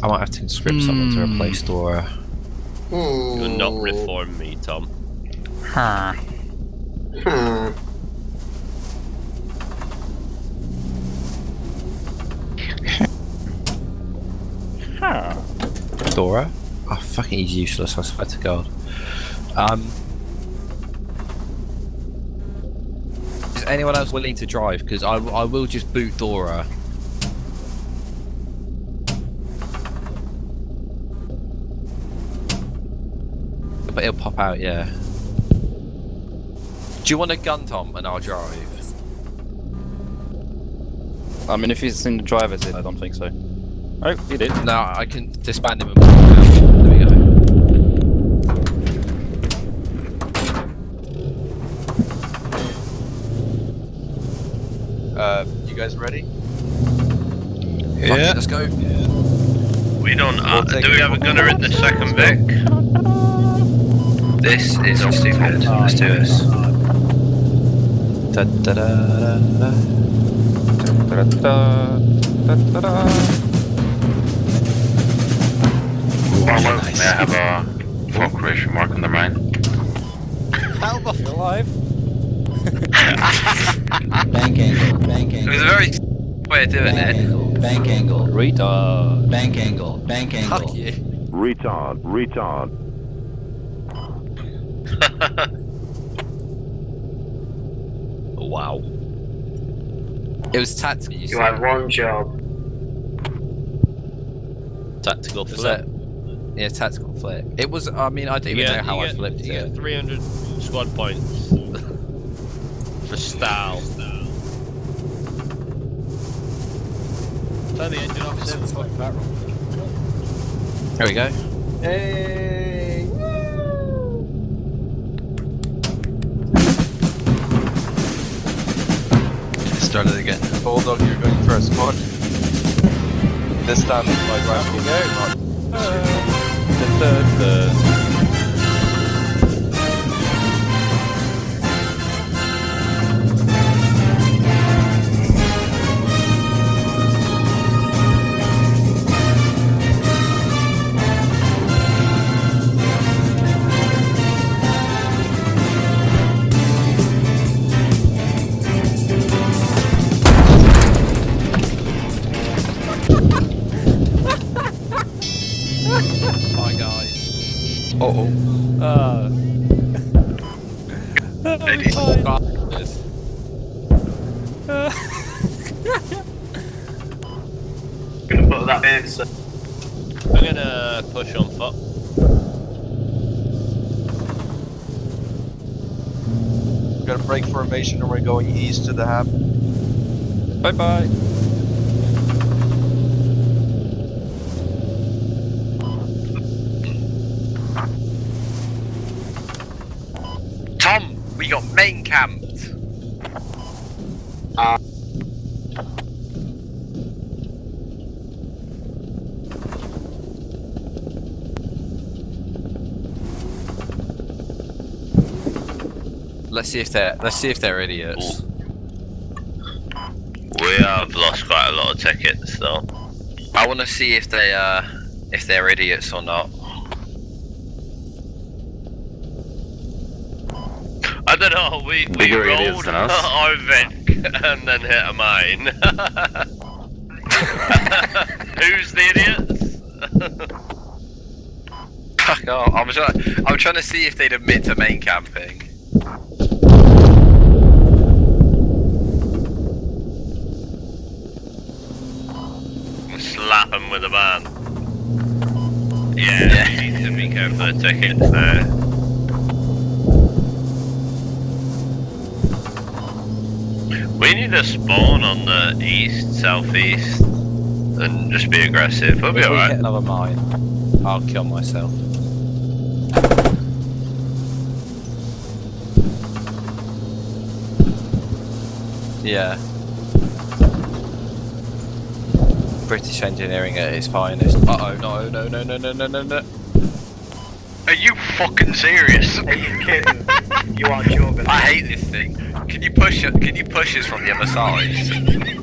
I might have to conscript someone to replace Dora. You'll not reform me, Tom. Huh. Dora? Oh, fucking he's useless, I swear to God. Is anyone else willing to drive? Because I will just boot Dora. But it'll pop out, yeah. Do you want a gun, Tom, and I'll drive? I mean, if he's in the driver's seat, I don't think so. Oh, he did. No, I can disband him and put him down. There we go. You guys ready? Yeah. Let's go. We don't. Do we have a gunner in the second Vic? This is not stupid. Let's do this. Da, da, da, da, da. Nice. May I have a procreation mark on the mine? You're alive? Bank angle, bank It angle. was a very way of doing Bank it. angle, bank angle, Retard. bank angle, bank angle. Fuck you. Retard, retard. Wow. It was tactical. You had one job. Tactical Was flip. that? Yeah, tactical flip. It was. I mean, I don't even know how I flipped You it. get 300 squad points for style. Turn the engine off. Save the fucking battery. There we go. Hey! Started again. Bulldog, you're going first. Come on. This time, my drive will Bye, guys. Uh-oh. Gonna put that in, so. I'm gonna push on foot. We're gonna break formation and we're going east to the hub. Bye bye. Tom, we got main camped. Let's see if they're idiots. We have lost quite a lot of tickets though. I want to see if they're idiots or not. I don't know, we Bigger idiots rolled than us. our Vic and then hit a mine. Who's the idiots? Fuck off. I'm trying to see if they'd admit to main camping. Slap him with a van. Yeah, you need to be careful of the tickets there. We need to spawn on the east, southeast, and just be aggressive. We'll be If we alright. hit another mine, I'll kill myself. Yeah. British engineering at its finest. Uh oh, no. Are you fucking serious? Are you kidding? You are joking. I hate this thing. Can you push us from the other side?